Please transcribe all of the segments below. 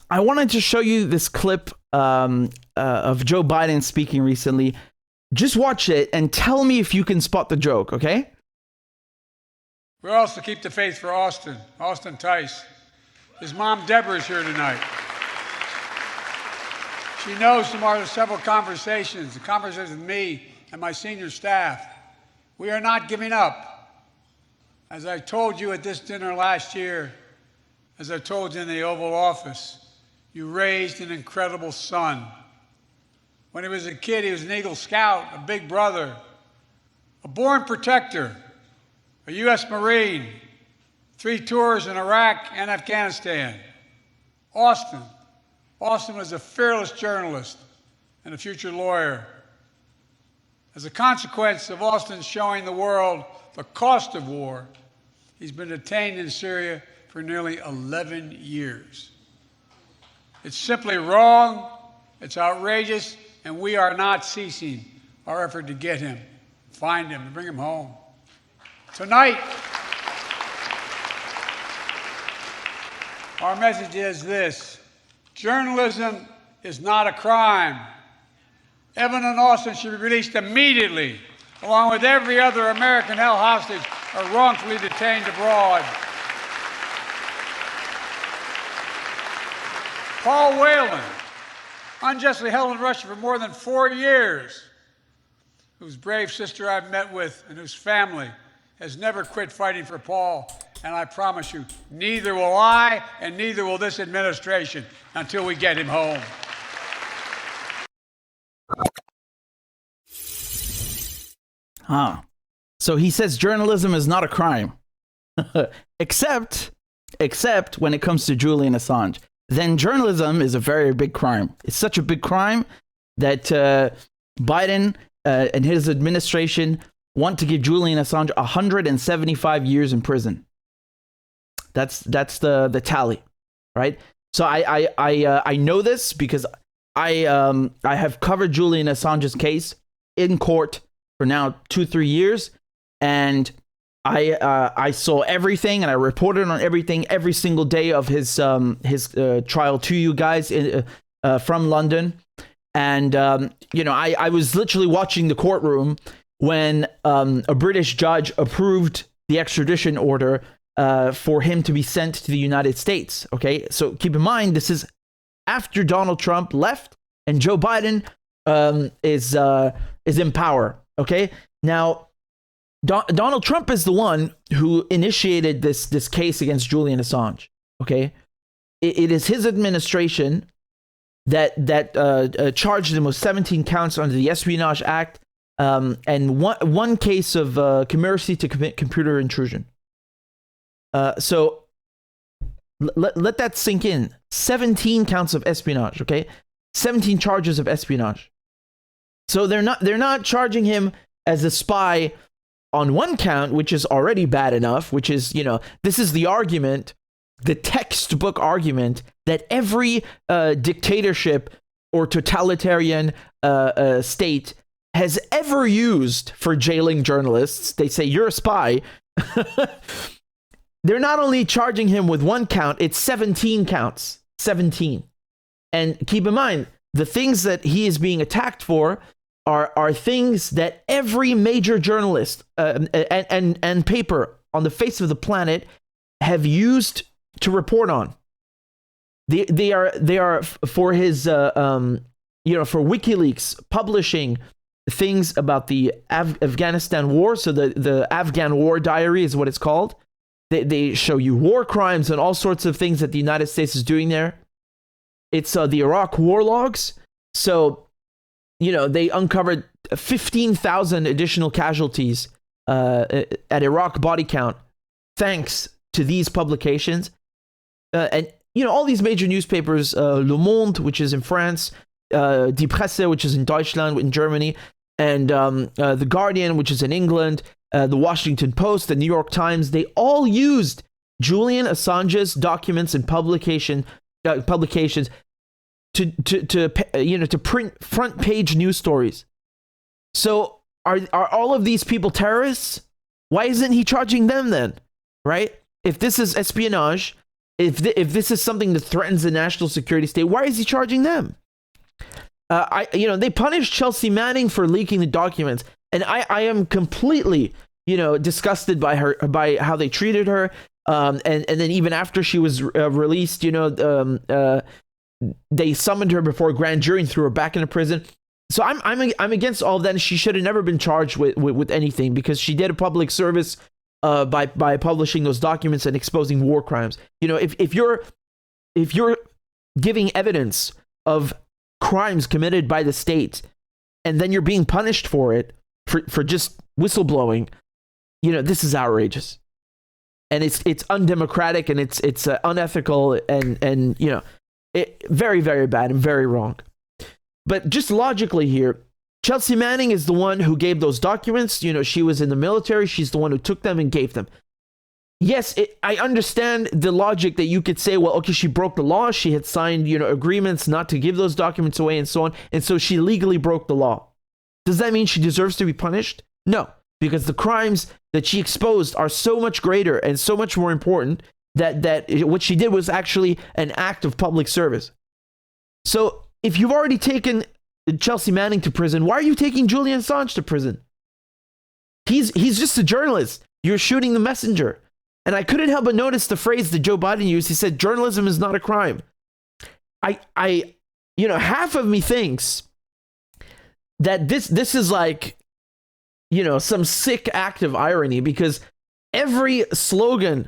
I wanted to show you this clip of Joe Biden speaking recently. Just watch it and tell me if you can spot the joke, okay? We're also keep the faith for Austin Tice. His mom, Deborah, is here tonight. She knows from our several conversations, the conversations with me and my senior staff, we are not giving up. As I told you at this dinner last year, as I told you in the Oval Office, you raised an incredible son. When he was a kid, he was an Eagle Scout, a big brother, a born protector, a U.S. Marine, 3 tours in Iraq and Afghanistan. Austin was a fearless journalist and a future lawyer. As a consequence of Austin showing the world the cost of war, he's been detained in Syria for nearly 11 years. It's simply wrong, it's outrageous, and we are not ceasing our effort to get him, find him, and bring him home. Tonight, our message is this: journalism is not a crime. Evan and Austin should be released immediately, along with every other American held hostage or wrongfully detained abroad. Paul Whelan, unjustly held in Russia for more than 4 years, whose brave sister I've met with and whose family has never quit fighting for Paul. And I promise you, neither will I and neither will this administration until we get him home. So he says journalism is not a crime. except when it comes to Julian Assange. Then journalism is a very big crime. It's such a big crime that Biden and his administration want to give Julian Assange 175 years in prison. That's the tally, right? So I know this because I have covered Julian Assange's case in court for now 2-3 years, and I saw everything and I reported on everything every single day of his trial to you guys from London. And I was literally watching the courtroom when a British judge approved the extradition order for him to be sent to the United States. Okay, so keep in mind this is after Donald Trump left and Joe Biden is in power. Okay, now Donald Trump is the one who initiated this case against Julian Assange. Okay, it is his administration that charged him with 17 counts under the Espionage Act and one case of conspiracy to commit computer intrusion. So let that sink in. 17 counts of espionage. Okay, 17 charges of espionage. So they're not charging him as a spy on one count, which is already bad enough, which is, this is the argument, the textbook argument that every dictatorship or totalitarian state has ever used for jailing journalists. They say, you're a spy. They're not only charging him with one count, it's 17 counts. 17. And keep in mind, the things that he is being attacked for are things that every major journalist and paper on the face of the planet have used to report on. They are for his for WikiLeaks publishing things about the Afghanistan war. So the Afghan War Diary is what it's called. They show you war crimes and all sorts of things that the United States is doing there. It's the Iraq war logs. So they uncovered 15,000 additional casualties at Iraq body count thanks to these publications. And all these major newspapers, Le Monde, which is in France, Die Presse, which is in Deutschland, in Germany, and The Guardian, which is in England, the Washington Post, the New York Times, they all used Julian Assange's documents and publications to print front page news stories. So are all of these people terrorists? Why isn't he charging them then? Right? If this is espionage, If this is something that threatens the national security state, why is he charging them? They punished Chelsea Manning for leaking the documents, and I am completely, disgusted by by how they treated her. And then even after she was released, they summoned her before a grand jury and threw her back into prison. So I'm against all of that. And she should have never been charged with anything, because she did a public service by publishing those documents and exposing war crimes. If you're giving evidence of crimes committed by the state, and then you're being punished for it for just whistleblowing, this is outrageous, and it's undemocratic, and it's unethical, and very, very bad and very wrong. But just logically here, Chelsea Manning is the one who gave those documents. She was in the military. She's the one who took them and gave them. Yes, I understand the logic that you could say, well, okay, she broke the law. She had signed, agreements not to give those documents away and so on. And so she legally broke the law. Does that mean she deserves to be punished? No, because the crimes that she exposed are so much greater and so much more important that what she did was actually an act of public service. So if you've already taken Chelsea Manning to prison, why are you taking Julian Assange to prison? He's just a journalist. You're shooting the messenger. And I couldn't help but notice the phrase that Joe Biden used. He said, journalism is not a crime. Half of me thinks that this is like, some sick act of irony, because every slogan,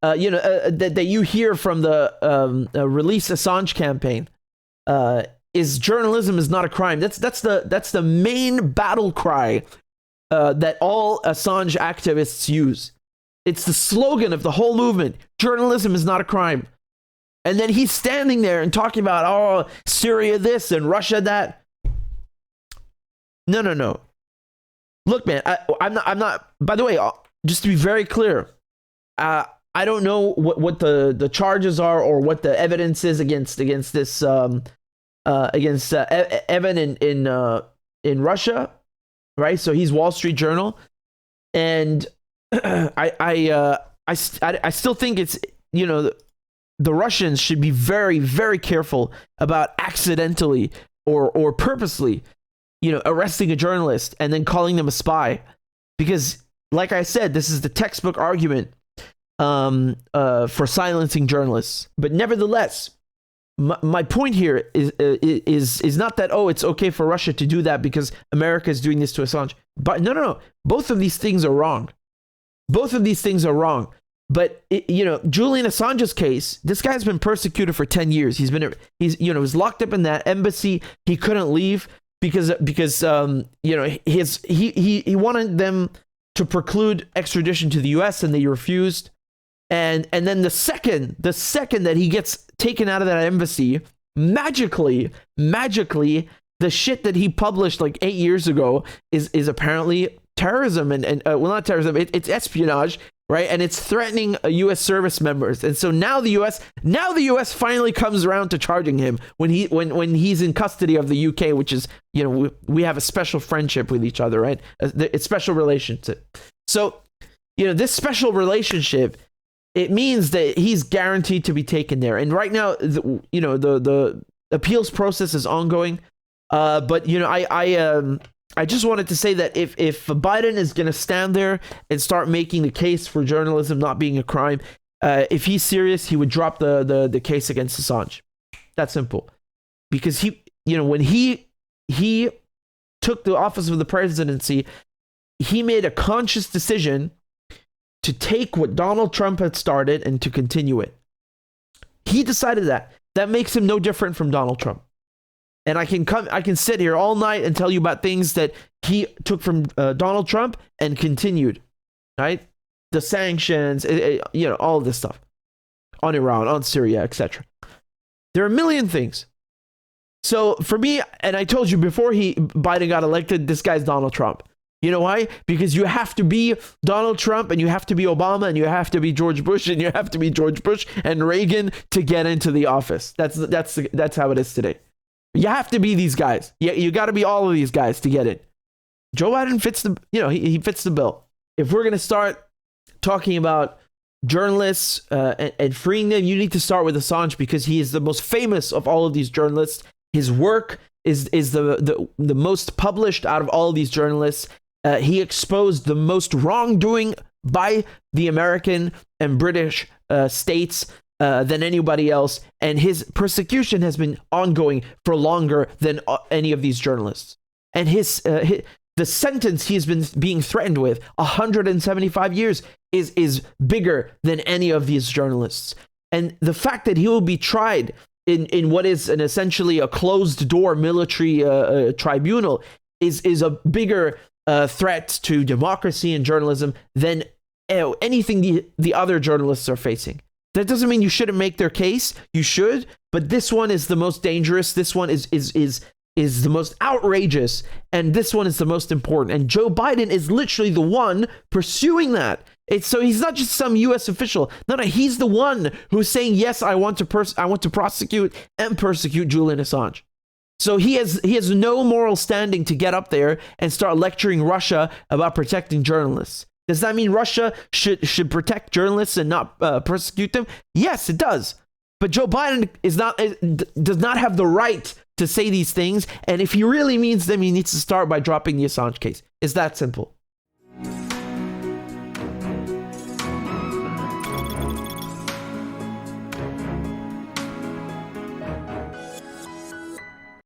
that you hear from the Release Assange campaign, is journalism is not a crime. That's the main battle cry that all Assange activists use. It's the slogan of the whole movement. Journalism is not a crime. And then he's standing there and talking about, Syria this and Russia that. No. Look, man, I'm not, by the way, just to be very clear, I don't know what the charges are or what the evidence is against this, against Evan in Russia, right? So he's Wall Street Journal. And I still think it's, the Russians should be very, very careful about accidentally or purposely, arresting a journalist and then calling them a spy, because, like I said, this is the textbook argument for silencing journalists. But nevertheless, my point here is not that, it's okay for Russia to do that because America is doing this to Assange. But no. Both of these things are wrong. Both of these things are wrong. But Julian Assange's case, this guy's been persecuted for 10 years. He's was locked up in that embassy. He couldn't leave because he wanted them to preclude extradition to the US, and they refused. And then the second that he gets taken out of that embassy, magically, the shit that he published like 8 years ago is apparently terrorism and not terrorism, it's espionage, right? And it's threatening U.S. service members. And so now the U.S. finally comes around to charging him when he's in custody of the U.K., which is, we have a special friendship with each other, right? It's special relationship. So, this special relationship, it means that he's guaranteed to be taken there. And right now, the appeals process is ongoing. But I just wanted to say that if Biden is going to stand there and start making the case for journalism not being a crime, if he's serious, he would drop the case against Assange. That's simple. Because when he took the office of the presidency, he made a conscious decision to take what Donald Trump had started and to continue it. He decided that. That makes him no different from Donald Trump. And I can sit here all night and tell you about things that he took from Donald Trump and continued, right? The sanctions, all of this stuff on Iran, on Syria, etc. There are a million things. So for me, and I told you before Biden got elected, this guy's Donald Trump. You know why? Because you have to be Donald Trump, and you have to be Obama, and you have to be George Bush, and you have to be George Bush and Reagan to get into the office. That's how it is today. You have to be these guys. You got to be all of these guys to get it. Joe Biden fits he fits the bill. If we're going to start talking about journalists and freeing them, you need to start with Assange because he is the most famous of all of these journalists. His work is the most published out of all of these journalists. He exposed the most wrongdoing by the American and British states than anybody else, and his persecution has been ongoing for longer than any of these journalists. And the sentence he's been being threatened with, 175 years, is bigger than any of these journalists. And the fact that he will be tried in what is essentially a closed-door military tribunal is a bigger threat to democracy and journalism than anything the other journalists are facing. That doesn't mean you shouldn't make their case. You should, but this one is the most dangerous. This one is the most outrageous, and this one is the most important. And Joe Biden is literally the one pursuing that. So he's not just some U.S. official. No, he's the one who's saying, yes, I want to prosecute and persecute Julian Assange. So he has no moral standing to get up there and start lecturing Russia about protecting journalists. Does that mean Russia should protect journalists and not persecute them? Yes, it does. But Joe Biden does not have the right to say these things. And if he really means them, he needs to start by dropping the Assange case. It's that simple.